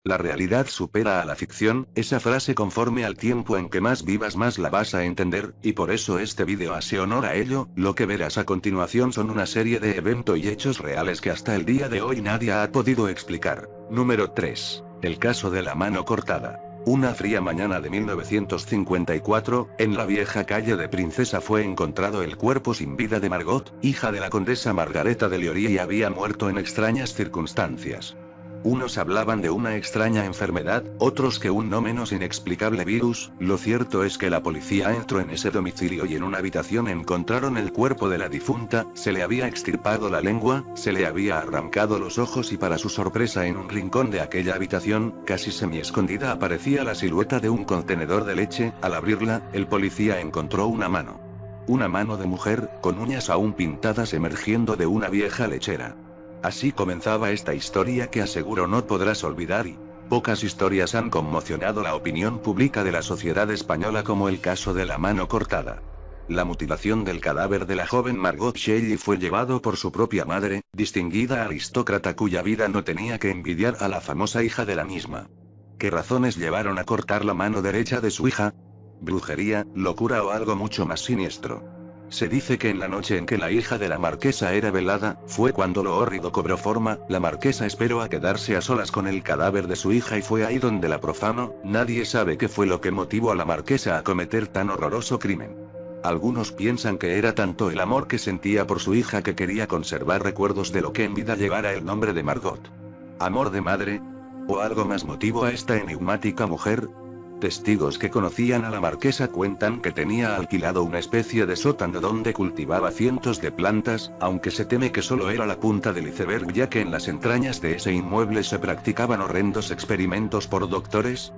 La realidad supera a la ficción, esa frase conforme al tiempo en que más vivas más la vas a entender, y por eso este vídeo hace honor a ello. Lo que verás a continuación son una serie de eventos y hechos reales que hasta el día de hoy nadie ha podido explicar. Número 3. El caso de la mano cortada. Una fría mañana de 1954, en la vieja calle de Princesa fue encontrado el cuerpo sin vida de Margot, hija de la condesa Margareta de Liory, y había muerto en extrañas circunstancias. Unos hablaban de una extraña enfermedad, otros que un no menos inexplicable virus. Lo cierto es que la policía entró en ese domicilio y en una habitación encontraron el cuerpo de la difunta. Se le había extirpado la lengua, se le había arrancado los ojos y para su sorpresa en un rincón de aquella habitación, casi semi-escondida, aparecía la silueta de un contenedor de leche. Al abrirla, el policía encontró una mano. Una mano de mujer, con uñas aún pintadas emergiendo de una vieja lechera. Así comenzaba esta historia que aseguro no podrás olvidar, y pocas historias han conmocionado la opinión pública de la sociedad española como el caso de la mano cortada. La mutilación del cadáver de la joven Margot Shelley fue llevado por su propia madre, distinguida aristócrata cuya vida no tenía que envidiar a la famosa hija de la misma. ¿Qué razones llevaron a cortar la mano derecha de su hija? ¿Brujería, locura o algo mucho más siniestro? Se dice que en la noche en que la hija de la marquesa era velada, fue cuando lo hórrido cobró forma. La marquesa esperó a quedarse a solas con el cadáver de su hija y fue ahí donde la profanó. Nadie sabe qué fue lo que motivó a la marquesa a cometer tan horroroso crimen. Algunos piensan que era tanto el amor que sentía por su hija que quería conservar recuerdos de lo que en vida llevara el nombre de Margot. ¿Amor de madre? ¿O algo más motivó a esta enigmática mujer? Testigos que conocían a la marquesa cuentan que tenía alquilado una especie de sótano donde cultivaba cientos de plantas, aunque se teme que solo era la punta del iceberg, ya que en las entrañas de ese inmueble se practicaban horrendos experimentos por doctores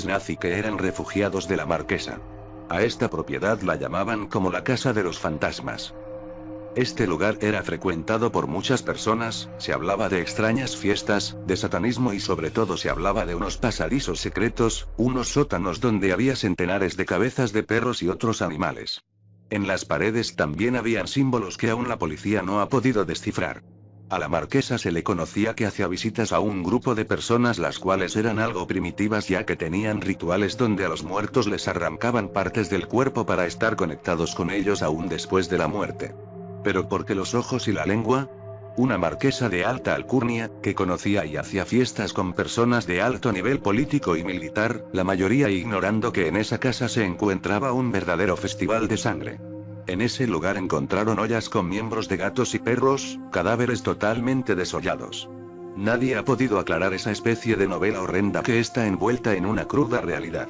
nazi que eran refugiados de la marquesa. A esta propiedad la llamaban como la casa de los fantasmas. Este lugar era frecuentado por muchas personas, se hablaba de extrañas fiestas, de satanismo y sobre todo se hablaba de unos pasadizos secretos, unos sótanos donde había centenares de cabezas de perros y otros animales. En las paredes también habían símbolos que aún la policía no ha podido descifrar. A la marquesa se le conocía que hacía visitas a un grupo de personas las cuales eran algo primitivas ya que tenían rituales donde a los muertos les arrancaban partes del cuerpo para estar conectados con ellos aún después de la muerte. ¿Pero por qué los ojos y la lengua? Una marquesa de alta alcurnia, que conocía y hacía fiestas con personas de alto nivel político y militar, la mayoría ignorando que en esa casa se encontraba un verdadero festival de sangre. En ese lugar encontraron ollas con miembros de gatos y perros, cadáveres totalmente desollados. Nadie ha podido aclarar esa especie de novela horrenda que está envuelta en una cruda realidad.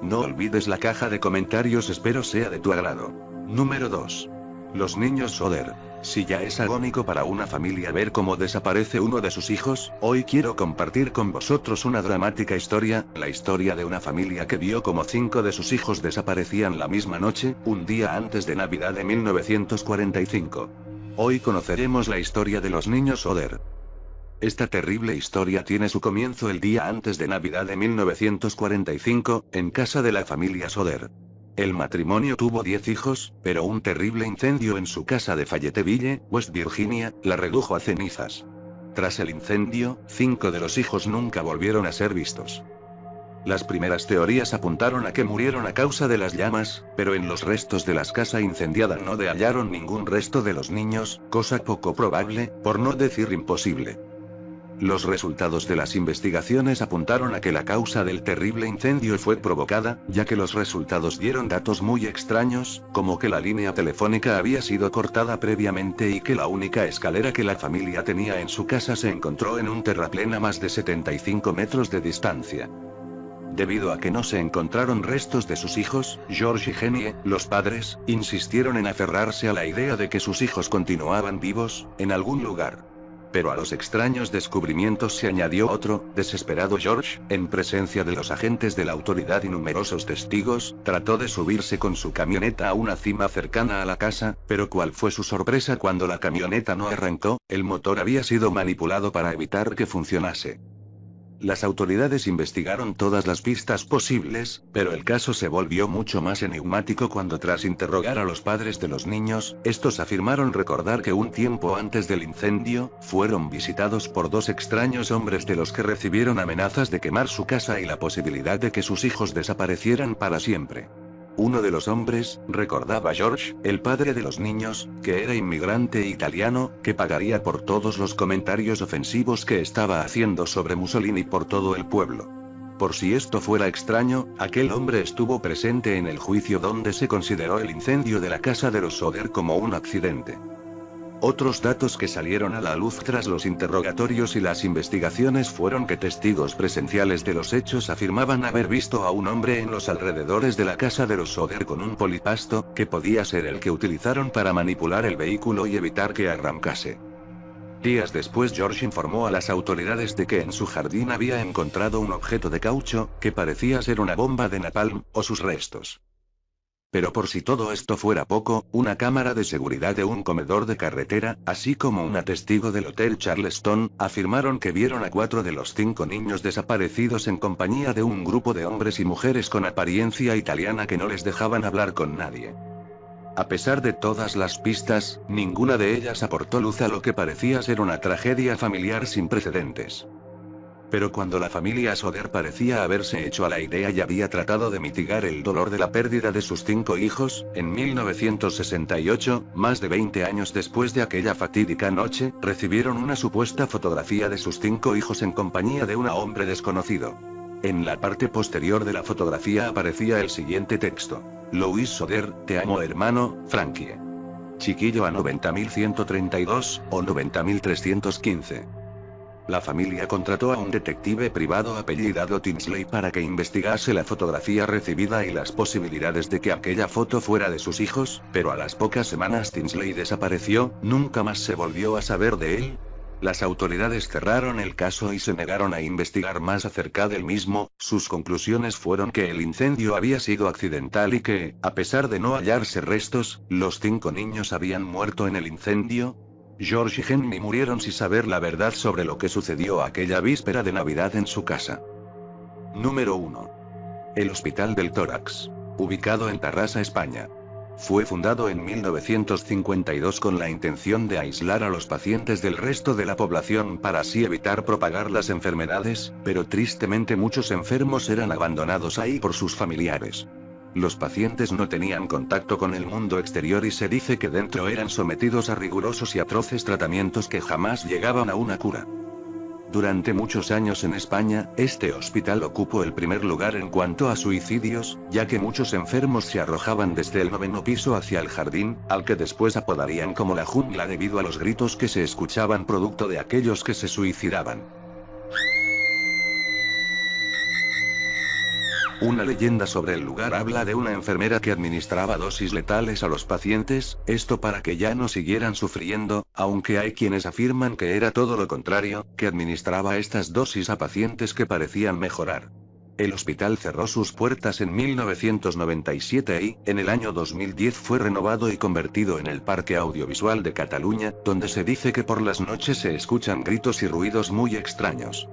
No olvides la caja de comentarios, espero sea de tu agrado. Número 2. Los niños Soder. Si ya es agónico para una familia ver cómo desaparece uno de sus hijos, hoy quiero compartir con vosotros una dramática historia, la historia de una familia que vio como 5 de sus hijos desaparecían la misma noche, un día antes de Navidad de 1945. Hoy conoceremos la historia de los niños Soder. Esta terrible historia tiene su comienzo el día antes de Navidad de 1945, en casa de la familia Soder. El matrimonio tuvo 10 hijos, pero un terrible incendio en su casa de Fayetteville, West Virginia, la redujo a cenizas. Tras el incendio, 5 de los hijos nunca volvieron a ser vistos. Las primeras teorías apuntaron a que murieron a causa de las llamas, pero en los restos de la casa incendiada no hallaron ningún resto de los niños, cosa poco probable, por no decir imposible. Los resultados de las investigaciones apuntaron a que la causa del terrible incendio fue provocada, ya que los resultados dieron datos muy extraños, como que la línea telefónica había sido cortada previamente y que la única escalera que la familia tenía en su casa se encontró en un terraplén a más de 75 metros de distancia. Debido a que no se encontraron restos de sus hijos, George y Jenny, los padres, insistieron en aferrarse a la idea de que sus hijos continuaban vivos, en algún lugar. Pero a los extraños descubrimientos se añadió otro. Desesperado George, en presencia de los agentes de la autoridad y numerosos testigos, trató de subirse con su camioneta a una cima cercana a la casa, pero ¿cuál fue su sorpresa cuando la camioneta no arrancó? El motor había sido manipulado para evitar que funcionase. Las autoridades investigaron todas las pistas posibles, pero el caso se volvió mucho más enigmático cuando tras interrogar a los padres de los niños, estos afirmaron recordar que un tiempo antes del incendio, fueron visitados por dos extraños hombres de los que recibieron amenazas de quemar su casa y la posibilidad de que sus hijos desaparecieran para siempre. Uno de los hombres, recordaba George, el padre de los niños, que era inmigrante italiano, que pagaría por todos los comentarios ofensivos que estaba haciendo sobre Mussolini por todo el pueblo. Por si esto fuera extraño, aquel hombre estuvo presente en el juicio donde se consideró el incendio de la casa de los Soder como un accidente. Otros datos que salieron a la luz tras los interrogatorios y las investigaciones fueron que testigos presenciales de los hechos afirmaban haber visto a un hombre en los alrededores de la casa de los Soder con un polipasto, que podía ser el que utilizaron para manipular el vehículo y evitar que arrancase. Días después George informó a las autoridades de que en su jardín había encontrado un objeto de caucho, que parecía ser una bomba de napalm, o sus restos. Pero por si todo esto fuera poco, una cámara de seguridad de un comedor de carretera, así como una testigo del Hotel Charleston, afirmaron que vieron a 4 de los 5 niños desaparecidos en compañía de un grupo de hombres y mujeres con apariencia italiana que no les dejaban hablar con nadie. A pesar de todas las pistas, ninguna de ellas aportó luz a lo que parecía ser una tragedia familiar sin precedentes. Pero cuando la familia Soder parecía haberse hecho a la idea y había tratado de mitigar el dolor de la pérdida de sus 5 hijos, en 1968, más de 20 años después de aquella fatídica noche, recibieron una supuesta fotografía de sus 5 hijos en compañía de un hombre desconocido. En la parte posterior de la fotografía aparecía el siguiente texto: Louis Soder, te amo hermano, Frankie. Chiquillo a 90.132, o 90.315. La familia contrató a un detective privado apellidado Tinsley para que investigase la fotografía recibida y las posibilidades de que aquella foto fuera de sus hijos, pero a las pocas semanas Tinsley desapareció, nunca más se volvió a saber de él. Las autoridades cerraron el caso y se negaron a investigar más acerca del mismo. Sus conclusiones fueron que el incendio había sido accidental y que, a pesar de no hallarse restos, los 5 niños habían muerto en el incendio. George y Henry murieron sin saber la verdad sobre lo que sucedió aquella víspera de Navidad en su casa. Número 1. El Hospital del Tórax. Ubicado en Tarrasa, España. Fue fundado en 1952 con la intención de aislar a los pacientes del resto de la población para así evitar propagar las enfermedades, pero tristemente muchos enfermos eran abandonados ahí por sus familiares. Los pacientes no tenían contacto con el mundo exterior y se dice que dentro eran sometidos a rigurosos y atroces tratamientos que jamás llegaban a una cura. Durante muchos años en España, este hospital ocupó el primer lugar en cuanto a suicidios, ya que muchos enfermos se arrojaban desde el 9º piso hacia el jardín, al que después apodarían como la jungla debido a los gritos que se escuchaban producto de aquellos que se suicidaban. Una leyenda sobre el lugar habla de una enfermera que administraba dosis letales a los pacientes, esto para que ya no siguieran sufriendo, aunque hay quienes afirman que era todo lo contrario, que administraba estas dosis a pacientes que parecían mejorar. El hospital cerró sus puertas en 1997 y, en el año 2010 fue renovado y convertido en el Parque Audiovisual de Cataluña, donde se dice que por las noches se escuchan gritos y ruidos muy extraños.